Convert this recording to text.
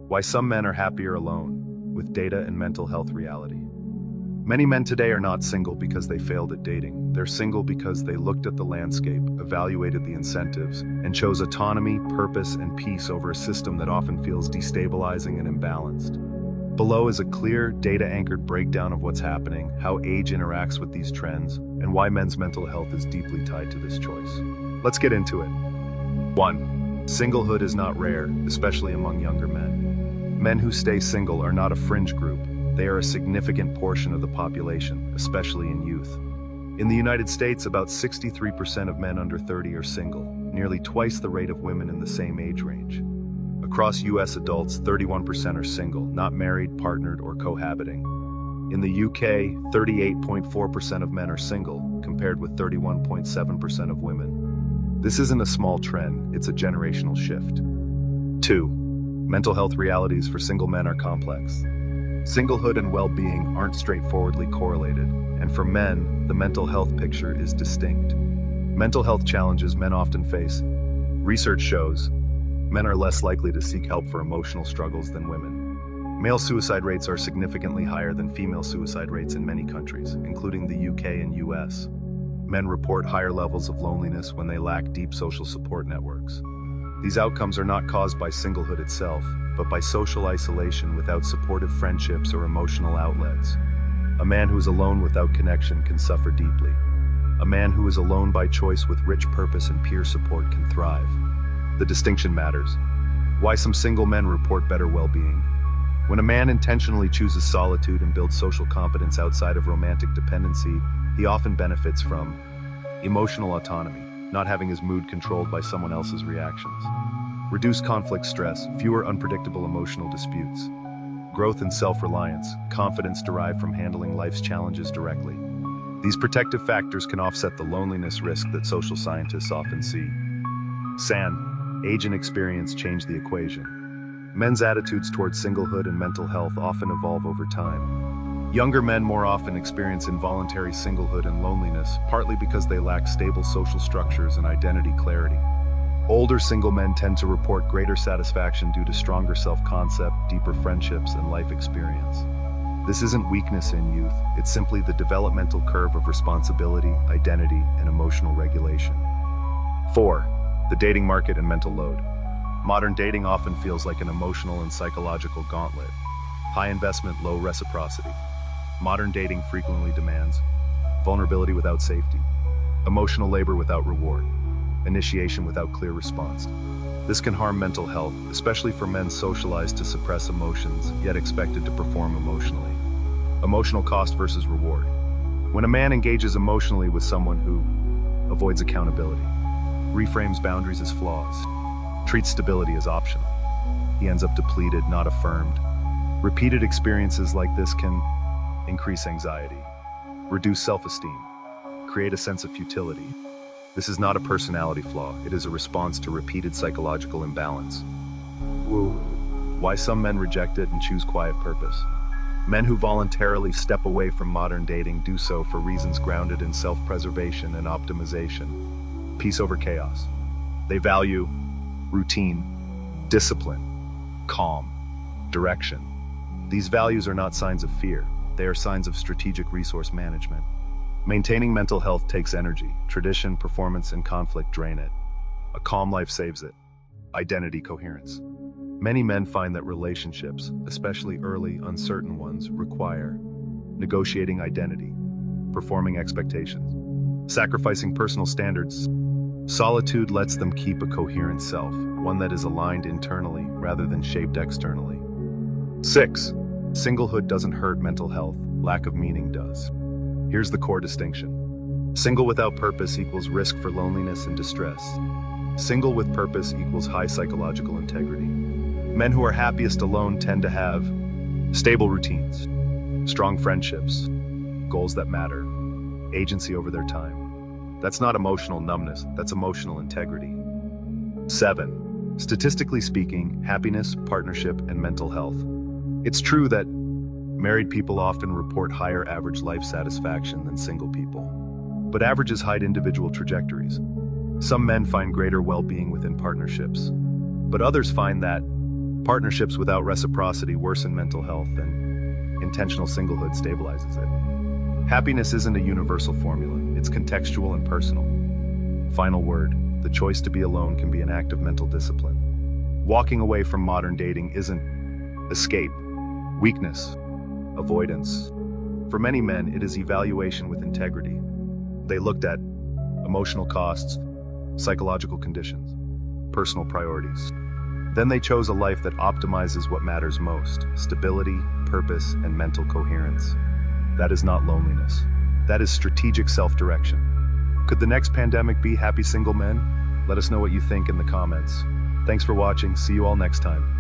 Why some men are happier alone, with data and mental health reality. Many men today are not single because they failed at dating. They're single because they looked at the landscape, evaluated the incentives, and chose autonomy, purpose, and peace over a system that often feels destabilizing and imbalanced. Below is a clear, data-anchored breakdown of what's happening, how age interacts with these trends, and why men's mental health is deeply tied to this choice. Let's get into it. 1. Singlehood is not rare, especially among younger men. Men who stay single are not a fringe group. They are a significant portion of the population, especially in youth. In the United States, about 63% of men under 30 are single, nearly twice the rate of women in the same age range. Across U.S. adults, 31% are single, not married, partnered, or cohabiting. In the UK, 38.4% of men are single, compared with 31.7% of women. This isn't a small trend, it's a generational shift. 2. Mental health realities for single men are complex. Singlehood and well-being aren't straightforwardly correlated, and for men, the mental health picture is distinct. Mental health challenges men often face. Research shows men are less likely to seek help for emotional struggles than women. Male suicide rates are significantly higher than female suicide rates in many countries, including the UK and US. Men report higher levels of loneliness when they lack deep social support networks. These outcomes are not caused by singlehood itself, but by social isolation without supportive friendships or emotional outlets. A man who is alone without connection can suffer deeply. A man who is alone by choice with rich purpose and peer support can thrive. The distinction matters. Why some single men report better well-being. When a man intentionally chooses solitude and builds social competence outside of romantic dependency, he often benefits from emotional autonomy, not having his mood controlled by someone else's reactions. Reduced conflict stress, fewer unpredictable emotional disputes. Growth in self-reliance, confidence derived from handling life's challenges directly. These protective factors can offset the loneliness risk that social scientists often see. Age and experience change the equation. Men's attitudes towards singlehood and mental health often evolve over time. Younger men more often experience involuntary singlehood and loneliness, partly because they lack stable social structures and identity clarity. Older single men tend to report greater satisfaction due to stronger self-concept, deeper friendships, and life experience. This isn't weakness in youth, it's simply the developmental curve of responsibility, identity, and emotional regulation. 4. The dating market and mental load. Modern dating often feels like an emotional and psychological gauntlet. High investment, low reciprocity. Modern dating frequently demands vulnerability without safety, emotional labor without reward, initiation without clear response. This can harm mental health, especially for men socialized to suppress emotions, yet expected to perform emotionally. Emotional cost versus reward. When a man engages emotionally with someone who avoids accountability, reframes boundaries as flaws, treats stability as optional, he ends up depleted, not affirmed. Repeated experiences like this can increase anxiety, reduce self-esteem, create a sense of futility. This is not a personality flaw, it is a response to repeated psychological imbalance. Why some men reject it and choose quiet purpose. Men who voluntarily step away from modern dating do so for reasons grounded in self-preservation and optimization. Peace over chaos. They value routine, discipline, calm, direction. These values are not signs of fear, they are signs of strategic resource management. Maintaining mental health takes energy. Tradition, performance, and conflict drain it. A calm life saves it. Identity coherence. Many men find that relationships, especially early, uncertain ones, require negotiating identity, performing expectations, sacrificing personal standards. Solitude lets them keep a coherent self, one that is aligned internally rather than shaped externally. 6. Singlehood doesn't hurt mental health, lack of meaning does. Here's the core distinction. Single without purpose equals risk for loneliness and distress. Single with purpose equals high psychological integrity. Men who are happiest alone tend to have stable routines, strong friendships, goals that matter, agency over their time. That's not emotional numbness, that's emotional integrity. 7. Statistically speaking, happiness, partnership, and mental health. It's true that married people often report higher average life satisfaction than single people. But averages hide individual trajectories. Some men find greater well-being within partnerships, but others find that Partnerships without reciprocity worsen mental health, and intentional singlehood stabilizes it. Happiness isn't a universal formula, it's contextual and personal. Final word, the choice to be alone can be an act of mental discipline. Walking away from modern dating isn't escape, weakness, avoidance. For many men, it is evaluation with integrity. They looked at emotional costs, psychological conditions, personal priorities. Then they chose a life that optimizes what matters most: stability, purpose, and mental coherence. That is not loneliness. That is strategic self-direction. Could the next pandemic be happy single men? Let us know what you think in the comments. Thanks for watching. See you all next time.